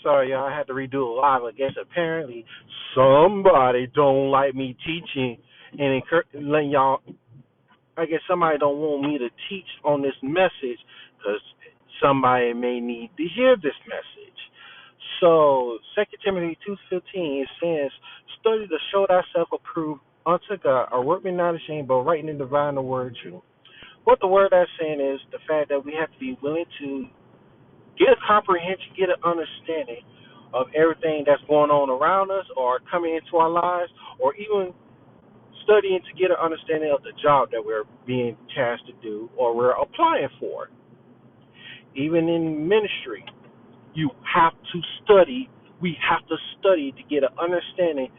Sorry, y'all. I had to redo a live. I guess apparently somebody don't like me teaching and letting y'all. I guess somebody don't want me to teach on this message because somebody may need to hear this message. So, 2 Timothy 2:15 it says, "Study to show thyself approved unto God, a workman not ashamed, but rightly and divine the word true." What the word that's saying is the fact that we have to be willing to get a comprehension, get an understanding of everything that's going on around us or coming into our lives, or even studying to get an understanding of the job that we're being tasked to do or we're applying for. Even in ministry, you have to study. We have to study to get an understanding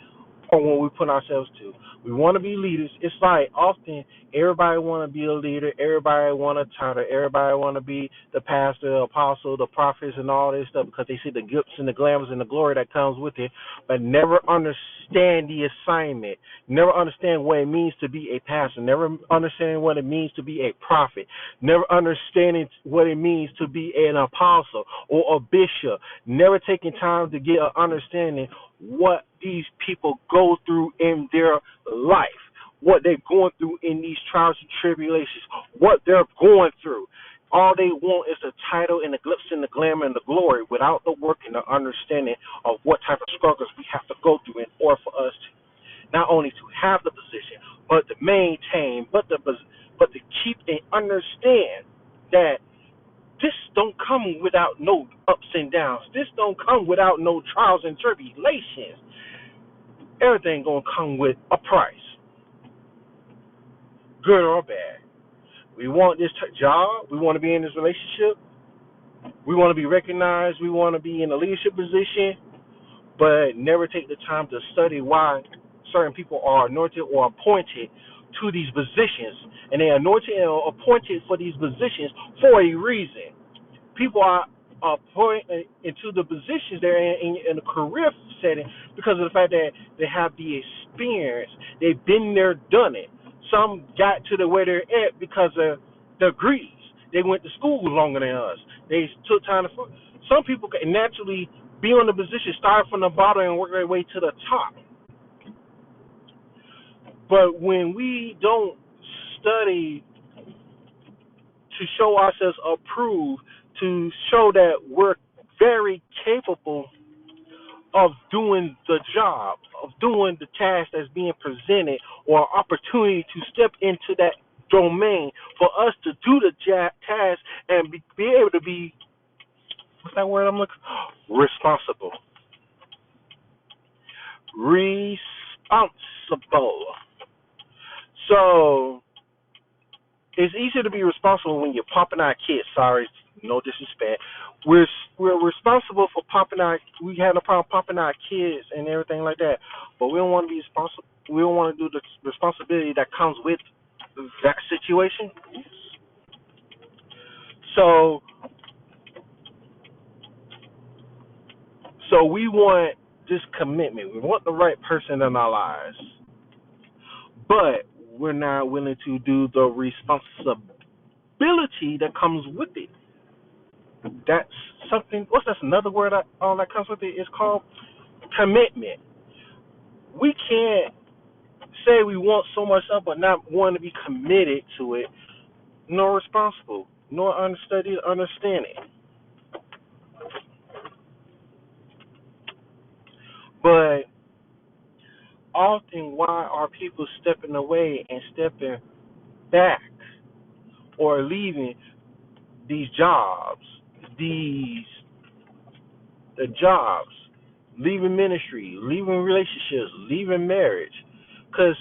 on what we put ourselves to. We want to be leaders. It's like often everybody want to be a leader. Everybody want a title. Everybody want to be the pastor, the apostle, the prophets, and all this stuff because they see the gifts and the glamours and the glory that comes with it, but never understand the assignment. Never understand what it means to be a pastor. Never understand what it means to be a prophet. Never understanding what it means to be an apostle or a bishop. Never taking time to get an understanding what these people go through in their life, what they're going through in these trials and tribulations, what they're going through. All they want is the title and the glitz and the glamour and the glory without the work and the understanding of what type of struggles we have to go through in order for us to not only to have the position, but to maintain, but to keep and understand that this don't come without no ups and downs. This don't come without no trials and tribulations. Everything gonna come with a price, good or bad. We want this job. We want to be in this relationship. We want to be recognized. We want to be in a leadership position, but never take the time to study why certain people are anointed or appointed to these positions. And they are anointed and appointed for these positions for a reason. People are appointed into the positions they're in a career setting because of the fact that they have the experience. They've been there, done it. Some got to the where they're at because of degrees. They went to school longer than us. They took time to. Some people can naturally be on the position, start from the bottom and work their way to the top. But when we don't study to show ourselves approved, to show that we're very capable of doing the job, of doing the task that's being presented, or opportunity to step into that domain for us to do the task and be able to be, what's that word I'm looking for? Responsible. Responsible. So it's easier to be responsible when you're popping out kids. Sorry, no disrespect. We're responsible for popping out. We have no problem popping out kids and everything like that. But we don't want to be responsible. We don't want to do the responsibility that comes with that situation. So, so we want this commitment. We want the right person in our lives, but we're not willing to do the responsibility that comes with it. That's something. That's another word? All that comes with it is called commitment. We can't say we want so much stuff, but not want to be committed to it, nor responsible, nor understanding. But often, why are people stepping away and stepping back or leaving these jobs, these the jobs, leaving ministry, leaving relationships, leaving marriage? Because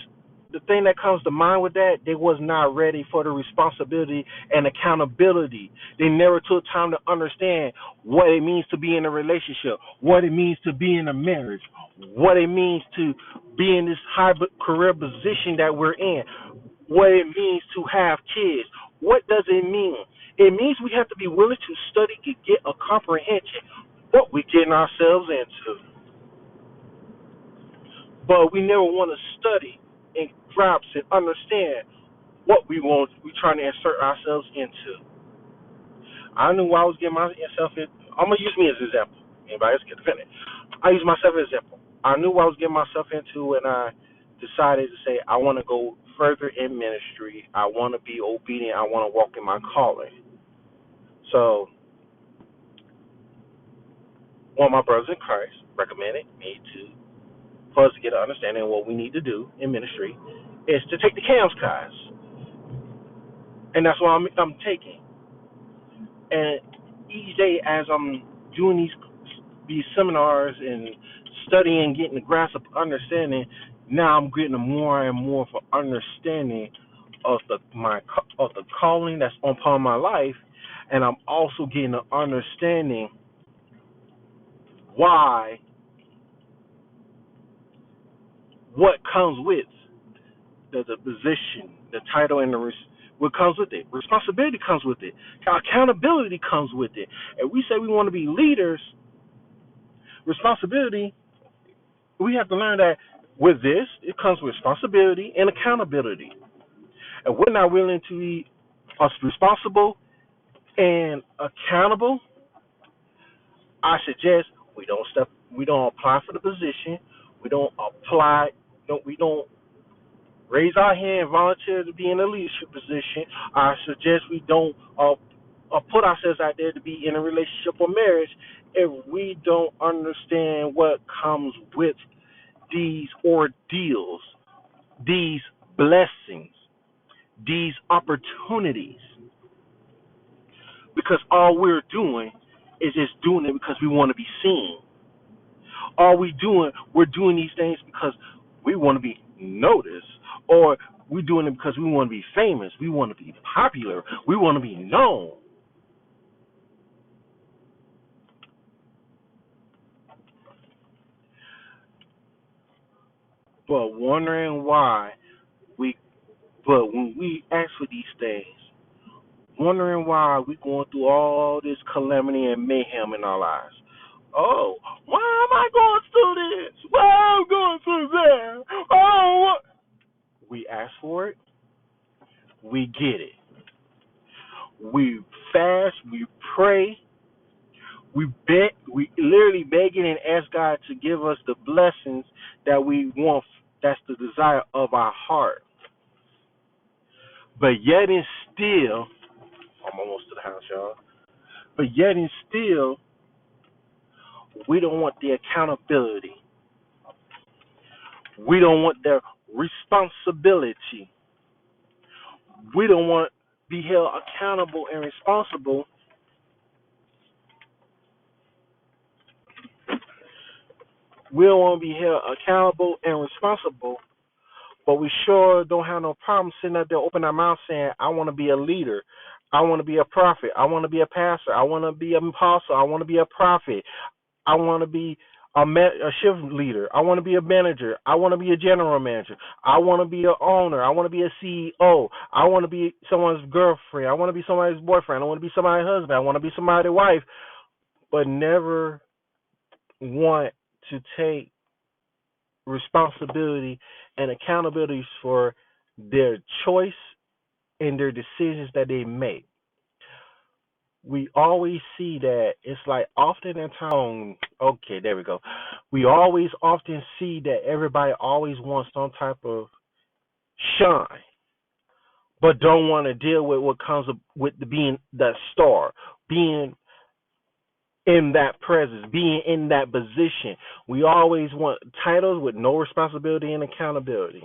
the thing that comes to mind with that, they was not ready for the responsibility and accountability. They never took time to understand what it means to be in a relationship, what it means to be in a marriage, what it means to be in this high career position that we're in, what it means to have kids. What does it mean? It means we have to be willing to study to get a comprehension what we're getting ourselves into. But we never want to study and grasp and understand what we're trying to insert ourselves into. I knew I was getting myself in. I'm going to use me as an example. Anybody else get offended? I use myself as an example. I knew what I was getting myself into when I decided to say I want to go further in ministry. I want to be obedient. I want to walk in my calling. So one of my brothers in Christ recommended me to, for us to get an understanding of what we need to do in ministry, is to take the CAMS class, and that's what I'm taking. And each day, as I'm doing these seminars and studying, getting the grasp of understanding, now I'm getting more and more of an understanding of the calling that's upon my life, and I'm also getting an understanding why what comes with the position, the title, and what comes with it. Responsibility comes with it. Accountability comes with it. And we say we want to be leaders. Responsibility, we have to learn that with this, it comes with responsibility and accountability. And we're not willing to be responsible and accountable. I suggest we don't apply for the position, we don't apply, we don't raise our hand and volunteer to be in a leadership position. I suggest we don't put ourselves out there to be in a relationship or marriage if we don't understand what comes with these ordeals, these blessings, these opportunities. Because all we're doing is just doing it because we want to be seen. We're doing these things because we want to be noticed, or we're doing it because we want to be famous, we want to be popular, we want to be known. But wondering why we, but when we ask for these things, wondering why we going through all this calamity and mayhem in our lives. Oh, why am I going through this? Why am I going through that? Oh, what? We ask for it, we get it. We fast, we pray, we beg, we literally begging and ask God to give us the blessings that we want. That's the desire of our heart. But yet and still, I'm almost to the house, y'all. But yet and still, we don't want the accountability. We don't want the responsibility. We don't want to be held accountable and responsible. We don't want to be held accountable and responsible, but we sure don't have no problem sitting up there, opening our mouth saying, I want to be a leader. I want to be a prophet. I want to be a pastor. I want to be an apostle. I want to be a prophet. I want to be a shift leader. I want to be a manager. I want to be a general manager. I want to be an owner. I want to be a CEO. I want to be someone's girlfriend. I want to be somebody's boyfriend. I want to be somebody's husband. I want to be somebody's wife, but never want to take responsibility and accountability for their choice and their decisions that they make. We always see that it's like often in time. Okay, there we go. We always often see that everybody always wants some type of shine, but don't want to deal with what comes with being that star, being in that presence, being in that position. We always want titles with no responsibility and accountability.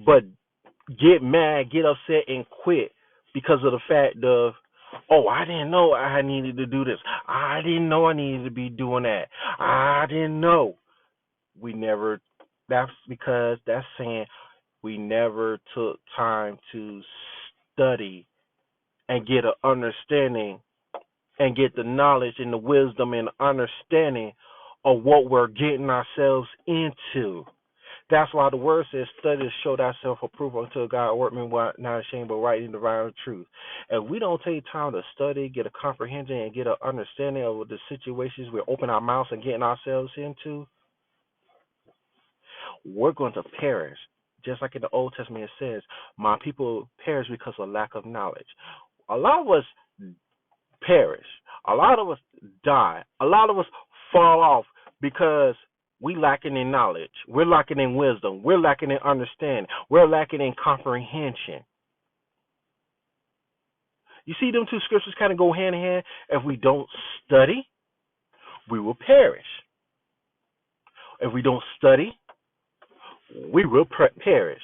But get mad, get upset, and quit because of the fact of, oh, I didn't know I needed to do this. I didn't know I needed to be doing that. I didn't know. We never, that's because that's saying we never took time to study and get an understanding and get the knowledge and the wisdom and understanding of what we're getting ourselves into. That's why the word says, study to show thyself approval unto God, workman not ashamed, but rightly dividing the truth. If we don't take time to study, get a comprehension, and get an understanding of the situations we open our mouths and getting ourselves into, we're going to perish. Just like in the Old Testament it says, my people perish because of lack of knowledge. A lot of us perish. A lot of us die. A lot of us fall off because we lacking in knowledge. We're lacking in wisdom. We're lacking in understanding. We're lacking in comprehension. You see, them two scriptures kind of go hand in hand. If we don't study, we will perish. If we don't study, we will perish.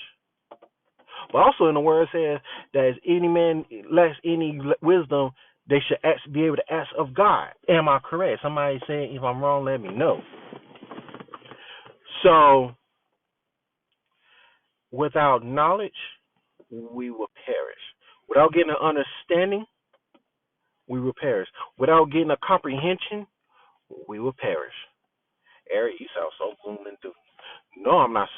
But also in the word says that as any man lacks any wisdom, they should be able to ask of God. Am I correct? Somebody saying if I'm wrong, let me know. So without knowledge, we will perish. Without getting an understanding, we will perish. Without getting a comprehension, we will perish. Eric, you sound so gloom and doom. No, I'm not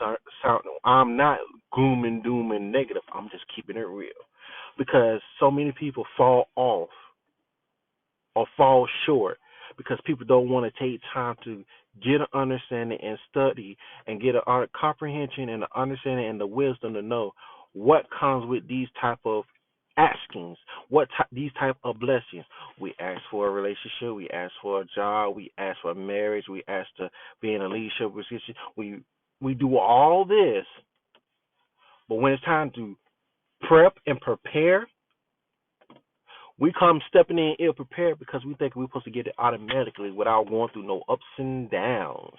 sounding. I'm not gloom and doom and negative. I'm just keeping it real because so many people fall off or fall short because people don't want to take time to get an understanding and study and get a comprehension and an understanding and the wisdom to know what comes with these type of askings, these type of blessings. We ask for a relationship, we ask for a job, we ask for marriage, we ask to be in a leadership position. We do all this, but when it's time to prep and prepare, we come stepping in ill prepared because we think we're supposed to get it automatically without going through no ups and downs.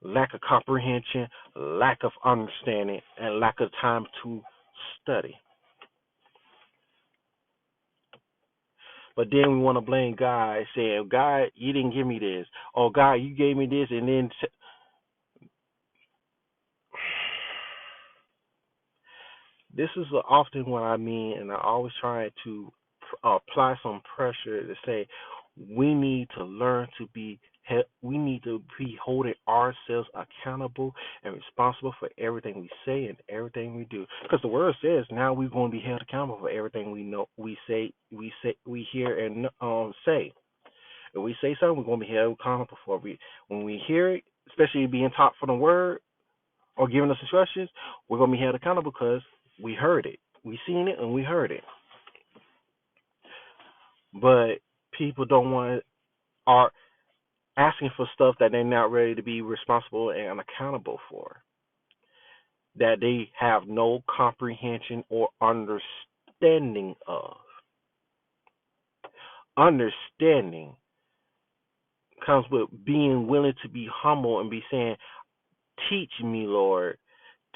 Lack of comprehension, lack of understanding, and lack of time to study. But then we want to blame God, saying, God, you didn't give me this. Or God, you gave me this. And then this is often what I mean, and I always try to apply some pressure to say we need to learn to be holding ourselves accountable and responsible for everything we say and everything we do. Because the word says now we're going to be held accountable for everything we hear and say. If we say something, we're going to be held accountable for it. When we hear it, especially being taught from the word or giving us instructions, we're going to be held accountable because we heard it. We seen it and we heard it. But people don't want are asking for stuff that they're not ready to be responsible and accountable for. That they have no comprehension or understanding of. Understanding comes with being willing to be humble and be saying, teach me, Lord.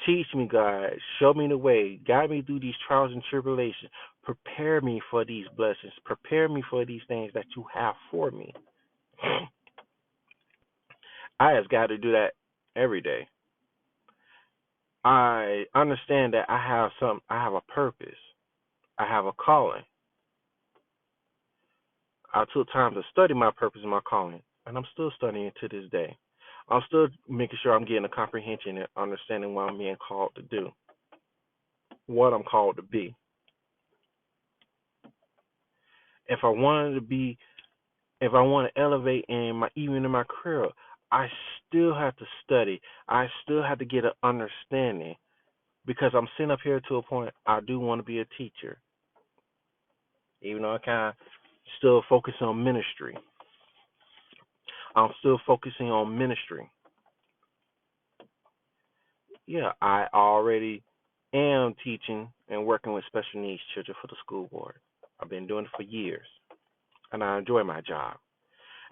Teach me, God. Show me the way. Guide me through these trials and tribulations. Prepare me for these blessings. Prepare me for these things that you have for me. I ask God to do that every day. I understand that I have a purpose. I have a calling. I took time to study my purpose and my calling, and I'm still studying to this day. I'm still making sure I'm getting a comprehension and understanding what I'm being called to do, what I'm called to be. If I wanted to be, if I want to elevate even in my career, I still have to study. I still have to get an understanding because I'm sitting up here to a point I do want to be a teacher, even though I kind of still focus on ministry. I'm still focusing on ministry. Yeah, I already am teaching and working with special needs children for the school board. I've been doing it for years, and I enjoy my job.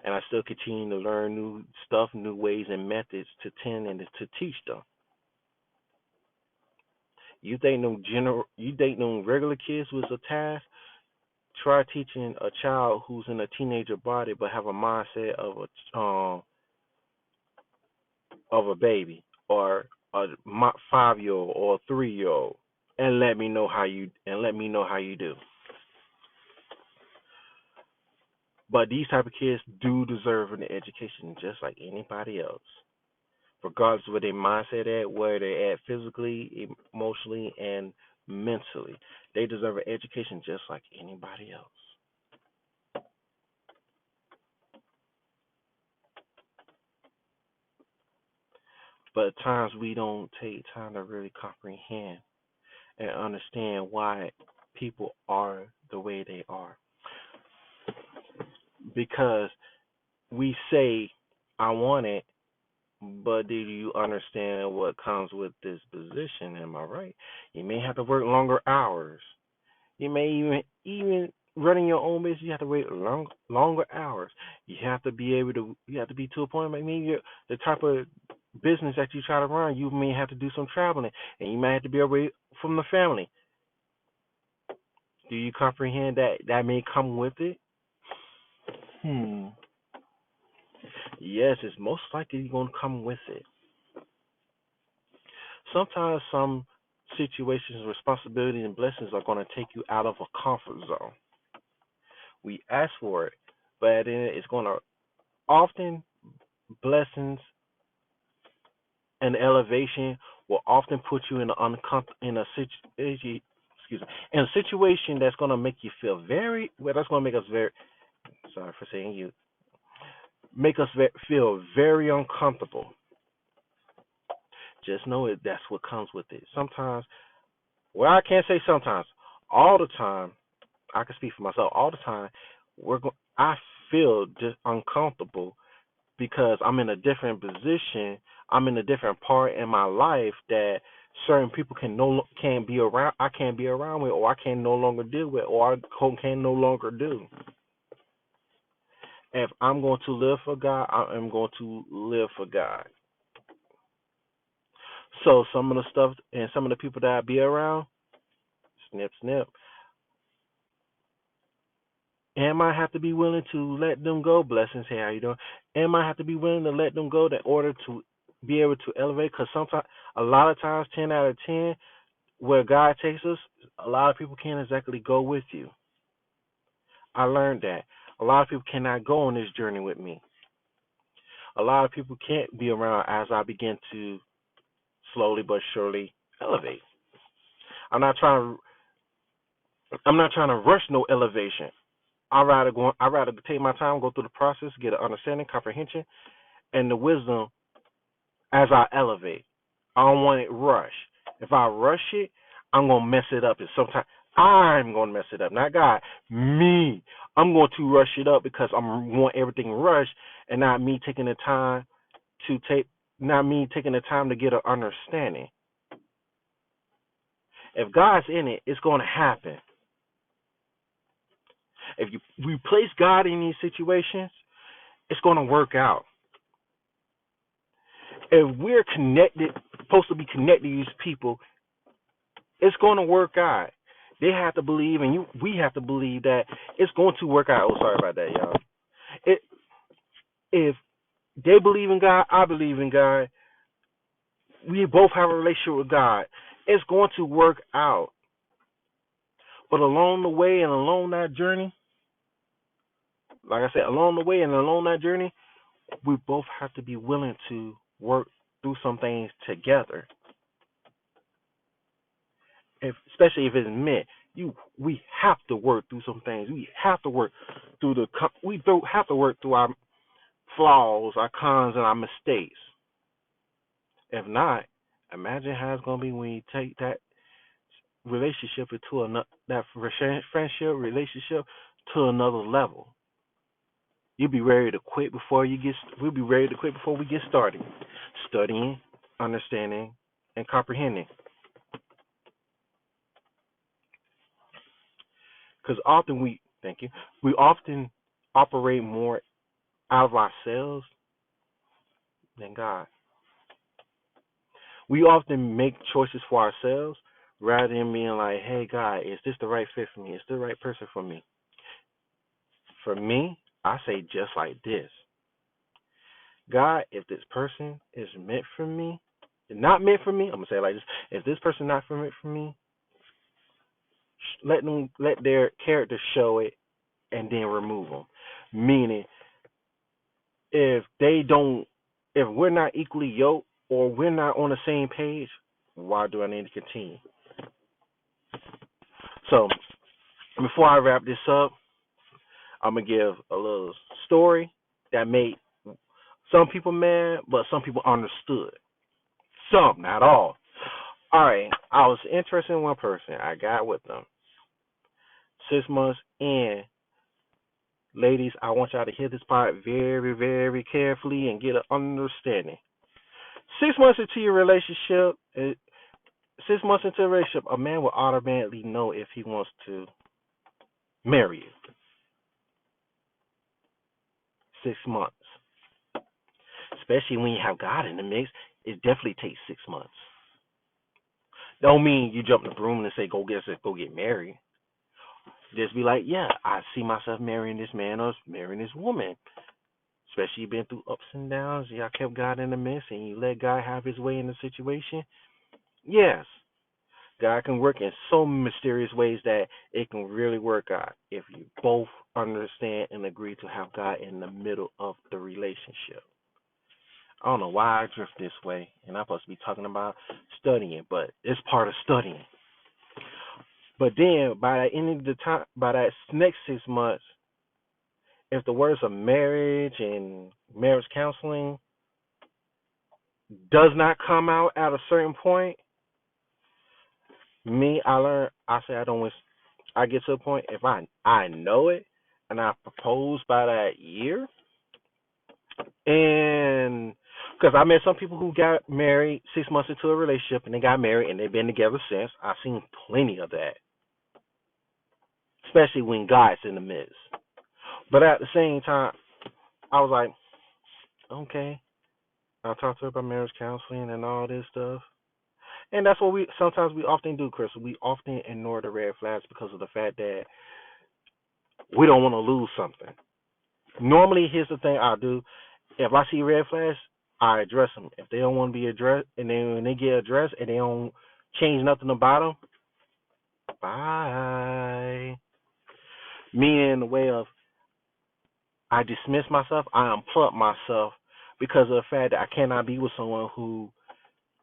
And I still continue to learn new stuff, new ways and methods to tend and to teach them. You think them regular kids was a task? Try teaching a child who's in a teenager body but have a mindset of a baby or a 5-year old or a 3-year old, and let me know how you do. But these type of kids do deserve an education just like anybody else, regardless of where their mindset at, where they're at physically, emotionally, and mentally. They deserve an education just like anybody else. But at times we don't take time to really comprehend and understand why. people are the way they are. Because we say, I want it, but do you understand what comes with this position? Am I right? You may have to work longer hours. You may even running your own business. You have to wait longer hours. You have to be able to. You have to be to a point. Maybe the type of business that you try to run, you may have to do some traveling, and you might have to be away from the family. Do you comprehend that that may come with it? Hmm. Yes, it's most likely going to come with it. Sometimes some situations, responsibilities, and blessings are going to take you out of a comfort zone. We ask for it, but then it's going to often blessings and elevation will often put you in a situation, excuse me, in a situation that's going to make you feel very well. That's going to make us very sorry for saying you make us feel very uncomfortable. Just know it. That's what comes with it. Sometimes, well, I can't say sometimes. All the time, I can speak for myself. All the time, I feel just uncomfortable because I'm in a different position. I'm in a different part in my life that certain people can't be around. I can't be around with, or I can no longer deal with, or I can no longer do. If I'm going to live for God, I am going to live for God. So some of the stuff and some of the people that I be around, snip, snip. Am I have to be willing to let them go? Blessings. Hey, how you doing? Am I have to be willing to let them go in order to be able to elevate? Because sometimes, a lot of times, 10 out of 10, where God takes us, a lot of people can't exactly go with you. I learned that a lot of people cannot go on this journey with me. A lot of people can't be around as I begin to slowly but surely elevate. I'm not trying I'm not trying to rush no elevation. I rather take my time, go through the process, get an understanding, comprehension, and the wisdom as I elevate. I don't want it rushed. If I rush it, I'm gonna mess it up. And sometimes I'm gonna mess it up, not God. Me. I'm going to rush it up because I want everything rushed, and not me taking the time to take, not me taking the time to get an understanding. If God's in it, it's going to happen. If you we place God in these situations, it's going to work out. If we're connected, supposed to be connected to these people, it's going to work out. They have to believe, and we have to believe that it's going to work out. Oh, sorry about that, y'all. It, if they believe in God, I believe in God. We both have a relationship with God. It's going to work out. But along the way and along that journey, like I said, along the way and along that journey, we both have to be willing to work through some things together. Especially if it's meant, we have to work through some things. We have to work through have to work through our flaws, our cons, and our mistakes. If not, imagine how it's gonna be when you take that relationship into another that friendship relationship to another level. You'll be ready to quit before you get. We'll be ready to quit before we get started. Studying, understanding, and comprehending. Because often thank you, we often operate more out of ourselves than God. We often make choices for ourselves rather than being like, hey, God, is this the right fit for me? Is this the right person for me? For me, I say just like this: God, if this person is meant for me, not meant for me, I'm going to say it like this: if this person not meant for me, let their character show it and then remove them. Meaning, if they don't, if we're not equally yoked or we're not on the same page, why do I need to continue? So before I wrap this up, I'm gonna give a little story that made some people mad, but some people understood. Some, not all. All right, I was interested in one person. I got with them. 6 months in, ladies, I want y'all to hear this part very, very carefully and get an understanding. 6 months into your relationship, 6 months into a relationship, a man will automatically know if he wants to marry you. 6 months, especially when you have God in the mix, it definitely takes 6 months. Don't mean you jump in the broom and say go get married. Just be like, yeah, I see myself marrying this man or marrying this woman. Especially you been through ups and downs. Y'all kept God in the midst and you let God have his way in the situation. Yes, God can work in so mysterious ways that it can really work out if you both understand and agree to have God in the middle of the relationship. I don't know why I drift this way, and I'm supposed to be talking about studying, but it's part of studying. But then by the end of the time, by that next 6 months, if the words of marriage and marriage counseling does not come out at a certain point, I learned. I say I don't wish. I get to a point if I know it and I propose by that year, and because I met some people who got married 6 months into a relationship and they got married and they've been together since. I've seen plenty of that, especially when God's in the midst. But at the same time, I was like, okay, I'll talk to her about marriage counseling and all this stuff. And that's what we often do, Chris. We often ignore the red flags because of the fact that we don't want to lose something. Normally, here's the thing I do: if I see red flags, I address them. If they don't want to be addressed, and then when they get addressed and they don't change nothing about them, bye. Meaning in the way of I dismiss myself, I unplug myself because of the fact that I cannot be with someone who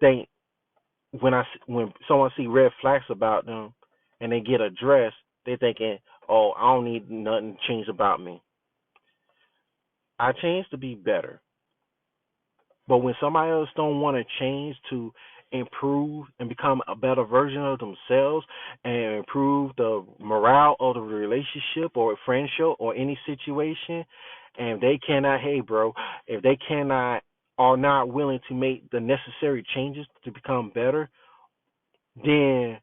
think when someone see red flags about them and they get addressed, they thinking, oh, I don't need nothing changed about me. I change to be better. But when somebody else don't want to change to improve and become a better version of themselves and improve the morale of the relationship or friendship or any situation, and they cannot, hey, bro, if they cannot are not willing to make the necessary changes to become better, then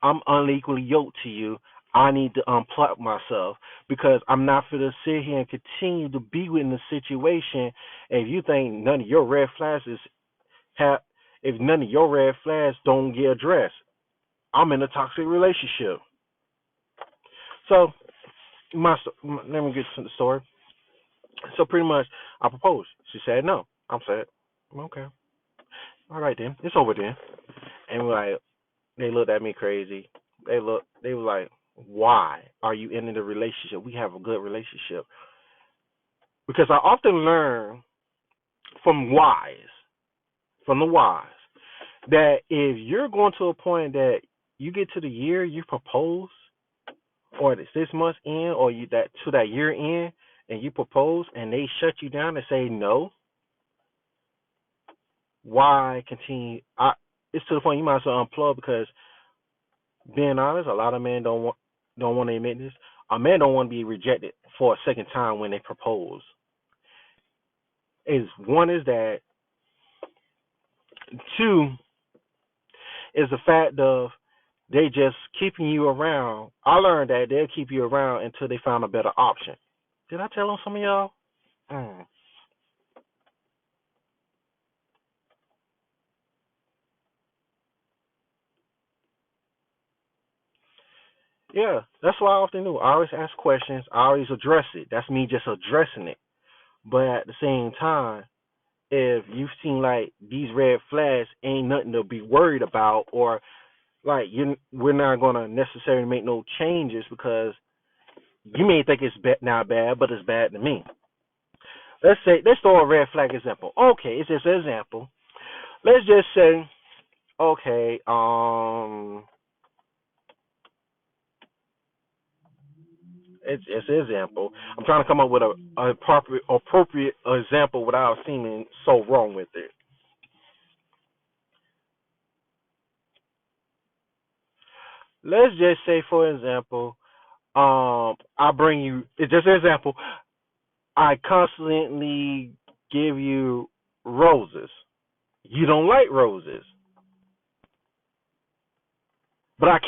I'm unequally yoked to you. I need to unplug myself because I'm not going to sit here and continue to be in the situation. If you think none of your red flags have, if none of your red flags don't get addressed, I'm in a toxic relationship. So, let me get to the story. So pretty much, I proposed. She said no. I'm said, okay, all right then, it's over then. And like, they looked at me crazy. They were like, why are you in the relationship? We have a good relationship. Because I often learn from from the wise, that if you're going to a point that you get to the year you propose, or the 6 months in, or you that to that year in, and you propose, and they shut you down and say no, why continue? It's to the point you might as well unplug because, being honest, a lot of men don't want to admit this. A man don't want to be rejected for a second time when they propose. Is one is that, two is the fact of they just keeping you around. I learned that they'll keep you around until they find a better option. Did I tell on some of y'all? Mm. Yeah, that's what I often do. I always ask questions. I always address it. That's me just addressing it. But at the same time, if you seem like these red flags ain't nothing to be worried about, or like we're not gonna necessarily make no changes because you may think it's not bad, but it's bad to me. Let's throw a red flag example. Okay, it's just an example. Let's just say, okay, it's an example. I'm trying to come up with a appropriate example without seeming so wrong with it. Let's just say, for example, I bring you. It's just an example. I constantly give you roses. You don't like roses, but I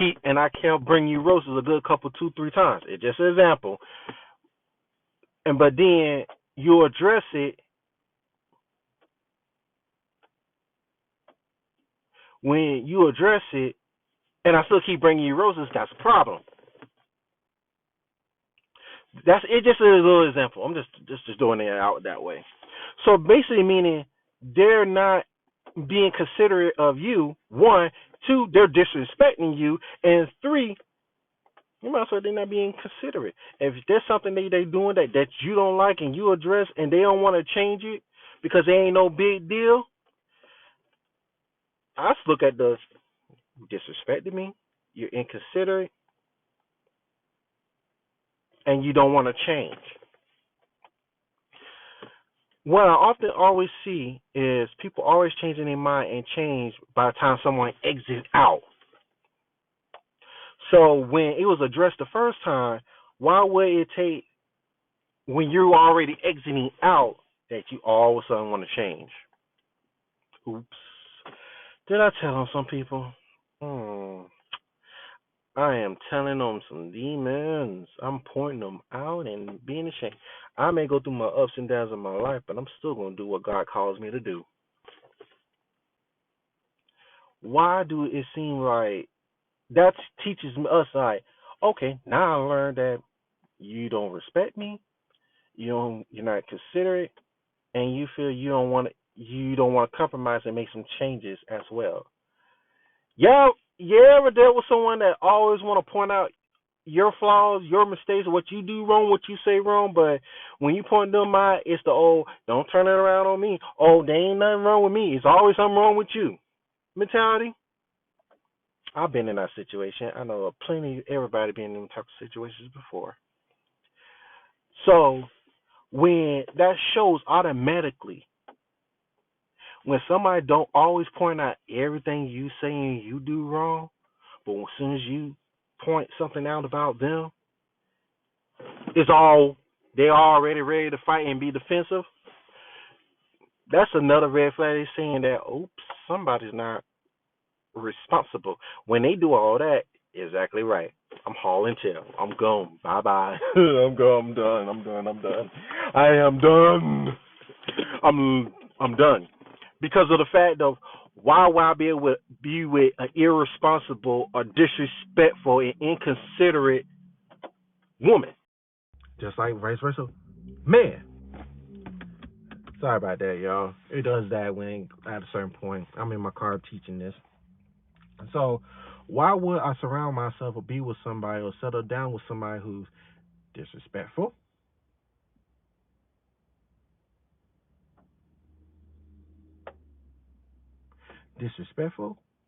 can't bring you roses a good couple, 2, 3 times. It's just an example. But then you address it when you address it, and I still keep bringing you roses. That's a problem. That's it. Just a little example. I'm just doing it out that way. So basically, meaning they're not being considerate of you. One, two, they're disrespecting you, and three, you might say they're not being considerate. If there's something they doing that you don't like and you address, and they don't want to change it because they ain't no big deal, I just look at the disrespecting me, you're inconsiderate, and you don't want to change. What I often always see is people always changing their mind and change by the time someone exits out. So when it was addressed the first time, why would it take when you're already exiting out that you all of a sudden want to change? Oops. Did I tell on some people? Hmm. I am telling them some demons. I'm pointing them out and being ashamed. I may go through my ups and downs in my life, but I'm still going to do what God calls me to do. Why do it seem like that teaches us like, okay, now I learned that you don't respect me, you're not considerate, and you feel you don't want to compromise and make some changes as well. Yeah, you ever dealt with someone that always want to point out your flaws, your mistakes, what you do wrong, what you say wrong, but when you point them out, it's the old, don't turn it around on me. Oh, there ain't nothing wrong with me. It's always something wrong with you mentality. I've been in that situation. I know plenty everybody been in them type of situations before. So when that shows automatically when somebody don't always point out everything you say and you do wrong, but as soon as you point something out about them, it's all they're already ready to fight and be defensive. That's another red flag saying that oops, somebody's not responsible. When they do all that, exactly right. I'm hauling tail. I'm gone. Bye bye. I'm gone. I'm done. I'm done. I'm done. I am done. I'm done because of the fact of why would I be with an irresponsible or disrespectful and inconsiderate woman? Just like vice versa, man. Sorry about that, y'all. It does that when at a certain point I'm in my car teaching this. So why would I surround myself or be with somebody or settle down with somebody who's disrespectful,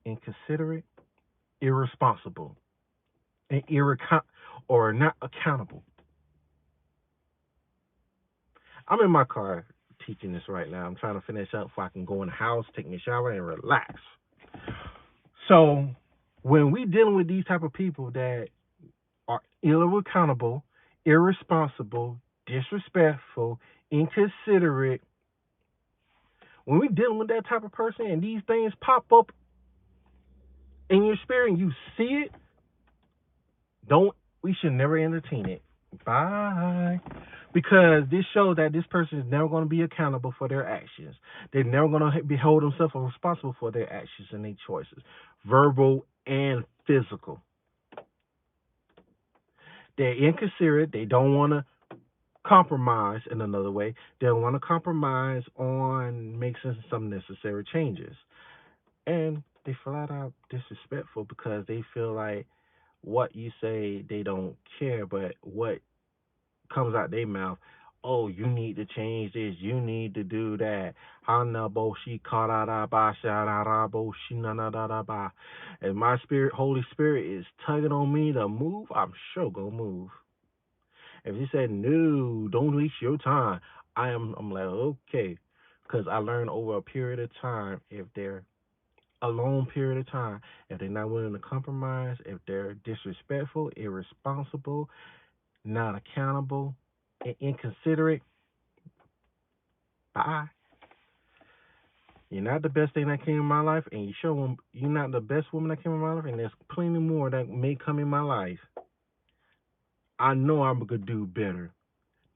inconsiderate, irresponsible, and or not accountable? I'm in my car teaching this right now. I'm trying to finish up so I can go in the house, take me a shower, and relax. So when we dealing with these type of people that are ill-accountable, irresponsible, disrespectful, inconsiderate, when we dealing with that type of person and these things pop up in your spirit and you see it, don't we should never entertain it. Bye. Because this shows that this person is never going to be accountable for their actions. They're never going to be hold themselves responsible for their actions and their choices, verbal and physical. They're inconsiderate. They don't want to compromise in another way. They don't want to compromise on making some necessary changes. And they flat out disrespectful because they feel like what you say they don't care, but what comes out their mouth, oh, you need to change this, you need to do that. And my spirit, Holy Spirit, is tugging on me to move, I'm sure gonna move. If he said no, don't waste your time, I'm like okay, because I learned over a period of time if they're a long period of time. If they're not willing to compromise, if they're disrespectful, irresponsible, not accountable, and inconsiderate, bye. You're not the best thing that came in my life, and you're not the best woman that came in my life, and there's plenty more that may come in my life. I know I'm gonna do better.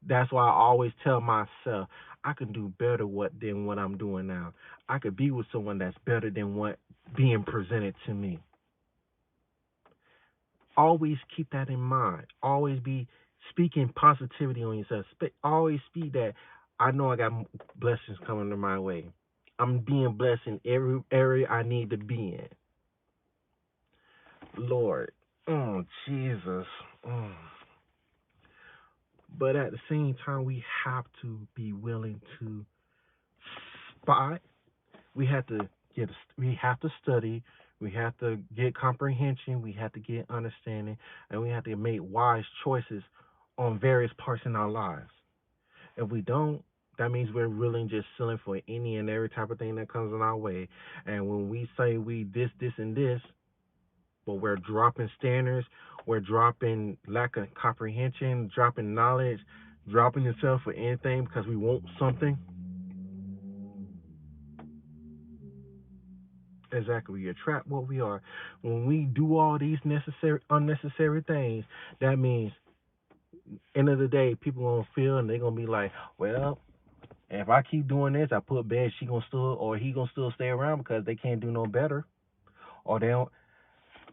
That's why I always tell myself I can do better than what I'm doing now. I could be with someone that's better than what being presented to me. Always keep that in mind. Always be speaking positivity on yourself. Always speak that I know I got blessings coming to my way. I'm being blessed in every area I need to be in. Lord, oh Jesus. Mm. But at the same time, we have to be willing to spot. We have to We have to study. We have to get comprehension. We have to get understanding, and we have to make wise choices on various parts in our lives. If we don't, that means we're really just selling for any and every type of thing that comes in our way. And when we say we this, and this, but we're dropping standards, we're dropping lack of comprehension, dropping knowledge, dropping yourself for anything because we want something. Exactly, we attract what we are. When we do all these unnecessary things, that means end of the day, people gonna feel and they're gonna be like, well, if I keep doing this, I put bed, she gonna still or he gonna still stay around because they can't do no better, or they don't.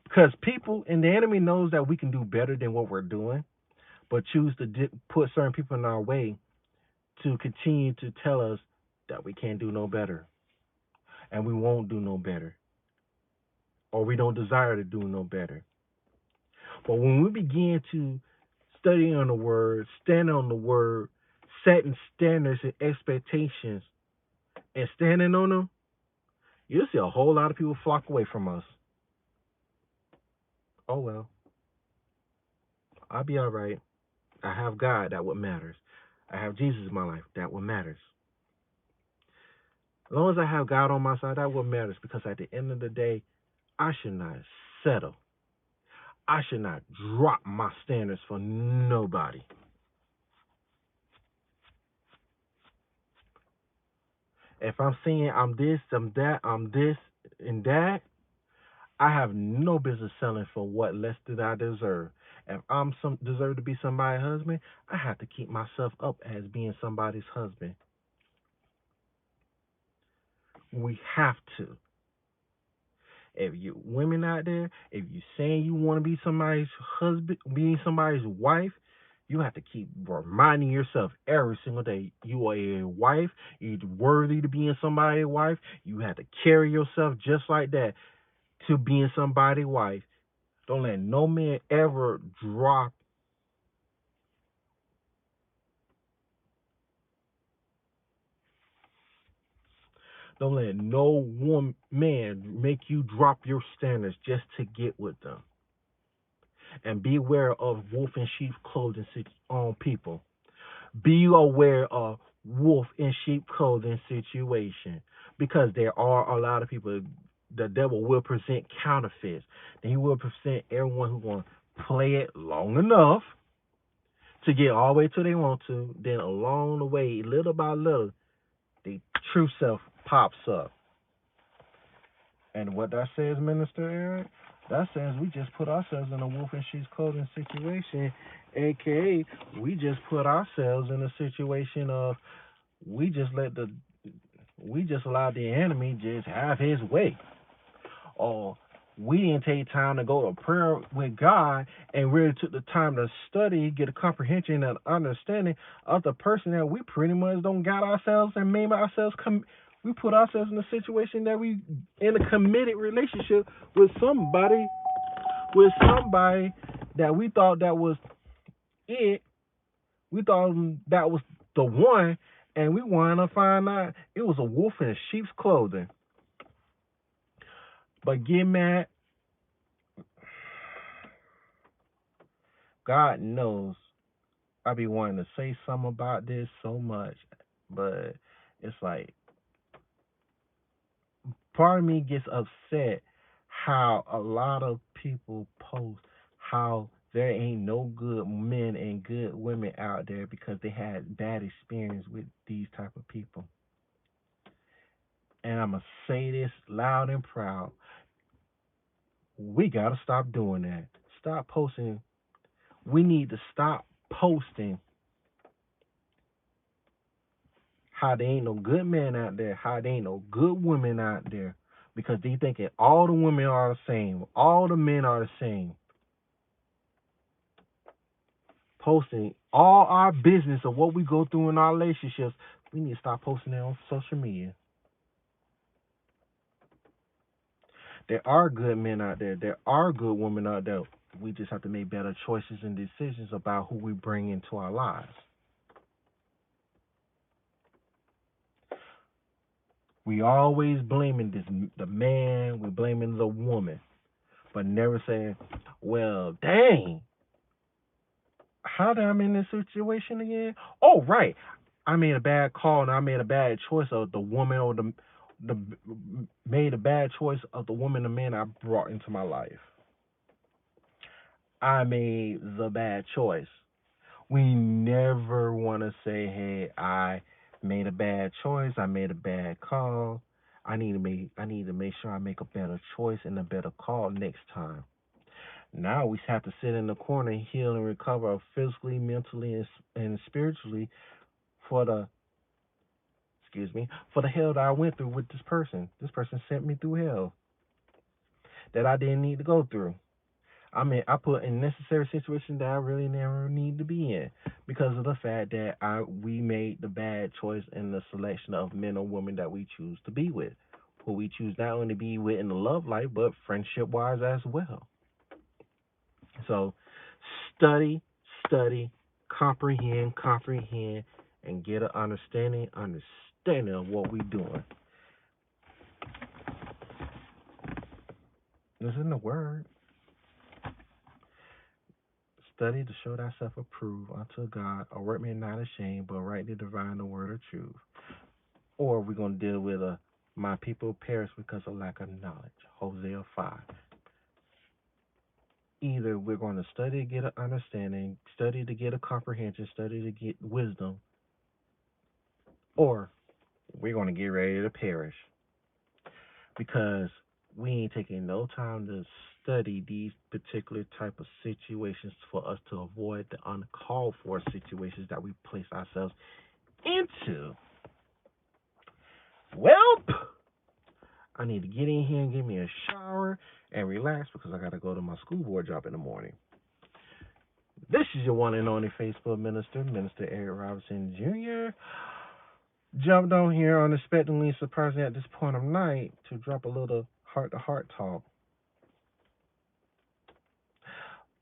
Because people and the enemy knows that we can do better than what we're doing, but choose to put certain people in our way to continue to tell us that we can't do no better and we won't do no better or we don't desire to do no better. But when we begin to study on the word, stand on the word, setting standards and expectations, and standing on them, you'll see a whole lot of people flock away from us. Oh well, I'll be all right. I have God, that what matters. I have Jesus in my life, that what matters. As long as I have God on my side, that what matters. Because at the end of the day, I should not settle. I should not drop my standards for nobody. If I'm saying I'm this, I'm that, I'm this and that, I have no business selling for what less than I deserve. If I'm deserve to be somebody's husband, I have to keep myself up as being somebody's husband. We have to. If you women out there, if you saying you want to be somebody's husband, being somebody's wife, you have to keep reminding yourself every single day you are a wife. You're worthy to being somebody's wife. You have to carry yourself just like that to being somebody's wife. Don't let no man ever drop. Don't let no man make you drop your standards just to get with them. And be aware of wolf in sheep clothing on people. Be aware of wolf in sheep clothing situation because there are a lot of people. The devil will present counterfeits. And he will present everyone who's going to play it long enough to get all the way to they want to. Then along the way, little by little, the true self pops up. And what that says, Minister Eric, that says we just put ourselves in a wolf in sheep's clothing situation, aka we just put ourselves in a situation of we just let the we just allowed the enemy just have his way, or we didn't take time to go to prayer with God and really took the time to study, get a comprehension and understanding of the person that we pretty much don't got ourselves and made ourselves we put ourselves in a situation that we in a committed relationship with somebody that we thought that was it. We thought that was the one, and we wanted to find out it was a wolf in sheep's clothing. But get mad. God knows I be wanting to say something about this so much, but it's like Part of me gets upset how a lot of people post how there ain't no good men and good women out there because they had bad experience with these type of people. And I'm gonna say this loud and proud. We gotta stop doing that. Stop posting. We need to stop posting how there ain't no good men out there, how there ain't no good women out there, because they thinking all the women are the same, all the men are the same. Posting all our business of what we go through in our relationships, we need to stop posting it on social media. There are good men out there. There are good women out there. We just have to make better choices and decisions about who we bring into our lives. We always blaming the man, we blaming the woman, but never saying, well, dang, how did I in this situation again? Oh, right, I made a bad call and I made a bad choice of the woman or the made a bad choice of the woman, the man I brought into my life. I made the bad choice. We never want to say, "Hey, I made a bad choice. I made a bad call. I need to make sure I make a better choice and a better call next time." Now we have to sit in the corner and heal and recover physically, mentally, and spiritually for the for the hell that I went through with this person. This person sent me through hell that I didn't need to go through. I mean, I put in necessary situations that I really never need to be in because of the fact that we made the bad choice in the selection of men or women that we choose to be with, who we choose not only to be with in the love life, but friendship wise as well. So, study, study, comprehend, and get an understanding of what we're doing. This isn't a word. Study to show thyself approved unto God, a workman not ashamed, but rightly divine the word of truth. Or we're going to deal with my people perish because of lack of knowledge, Hosea 5. Either we're going to study to get an understanding, study to get a comprehension, study to get wisdom, or we're going to get ready to perish because we ain't taking no time to study these particular type of situations for us to avoid the uncalled for situations that we place ourselves into. Well, I need to get in here and give me a shower and relax because I got to go to my school board job in the morning. This is your one and only Facebook minister, Minister Eric Robinson Jr. Jumped on here unexpectedly, surprisingly at this point of night to drop a little heart-to-heart talk.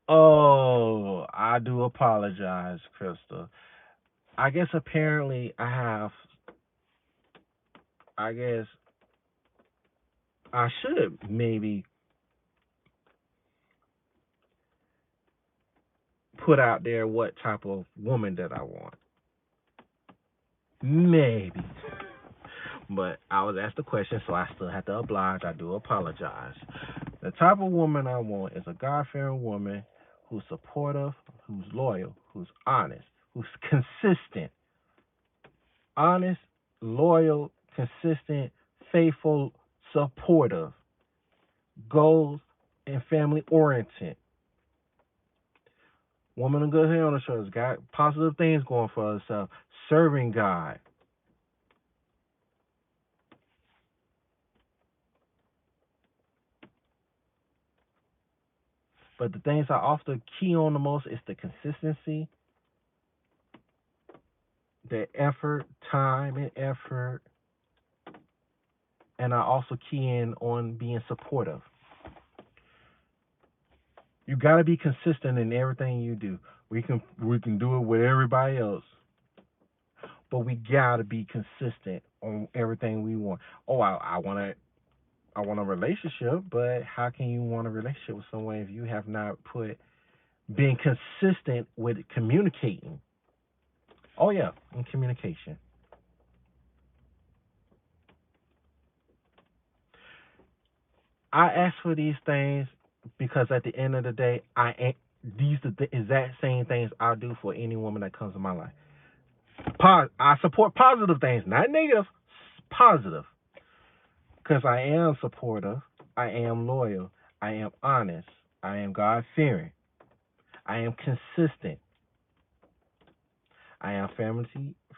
Oh, I do apologize, Krista. I guess apparently I guess I should maybe put out there what type of woman that I want. Maybe. But I was asked the question, so I still have to oblige. I do apologize. The type of woman I want is a God-fearing woman who's supportive, who's loyal, who's honest, who's consistent. Honest, loyal, consistent, faithful, supportive, goals, and family oriented. Woman of good head on the shoulders, got positive things going for herself, serving God. But the things I often key on the most is the consistency, the effort, time and effort, and I also key in on being supportive. You got to be consistent in everything you do. We can do it with everybody else, but we got to be consistent on everything we want. Oh, I want a relationship, but how can you want a relationship with someone if you have not put being consistent with communicating? Oh yeah, in communication. I ask for these things because at the end of the day, I ain't these the exact same things I do for any woman that comes in my life. I support positive things, not negative, positive. Because I am supportive, I am loyal, I am honest, I am God fearing, I am consistent, I am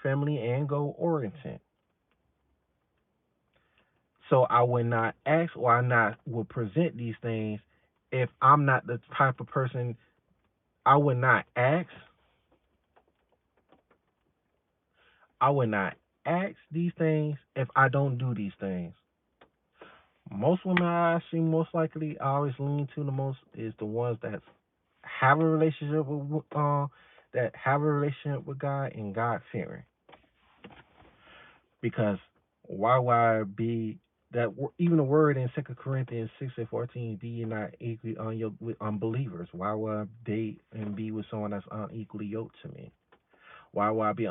family and goal oriented. So I would not ask or I not would present these things if I'm not the type of person. I would not ask. I would not ask these things if I don't do these things. Most women I see most likely I always lean to the most is the ones that have a relationship with God and God fearing. Because why would I be that even the word in 2 Corinthians 6:14, be ye not equally unyoked with unbelievers? Why would I date and be with someone that's unequally yoked to me? Why would I be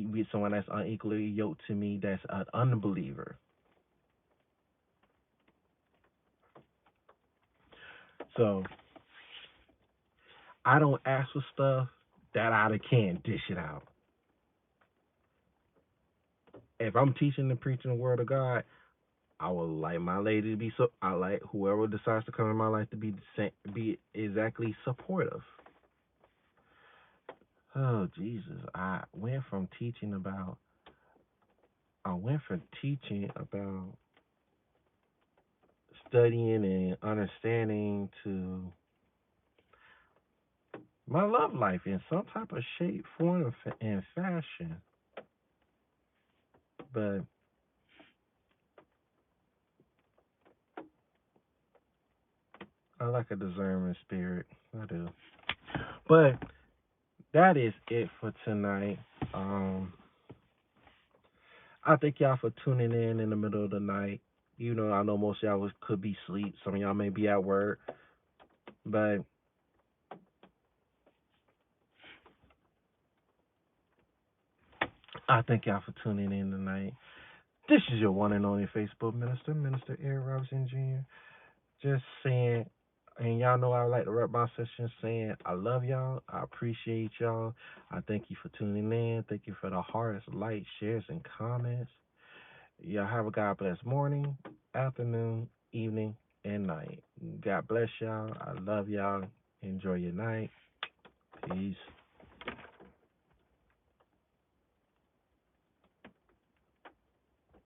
with someone that's unequally yoked to me that's an unbeliever? So I don't ask for stuff that I can't dish it out. If I'm teaching and preaching the word of God, I would like my lady to be so. I like whoever decides to come in my life to be be exactly supportive. Oh Jesus! I went from teaching about studying and understanding to my love life in some type of shape, form, and fashion. But I like a discerning spirit. I do. But that is it for tonight. Um, I thank y'all for tuning in the middle of the night. You know, I know most of y'all could be asleep. Some of y'all may be at work. But I thank y'all for tuning in tonight. This is your one and only Facebook minister, Minister Eric Robinson Jr. Just saying, and y'all know I like to wrap my session saying, I love y'all. I appreciate y'all. I thank you for tuning in. Thank you for the hearts, likes, shares, and comments. Y'all have a God bless morning, afternoon, evening, and night. God bless y'all. I love y'all. Enjoy your night. Peace.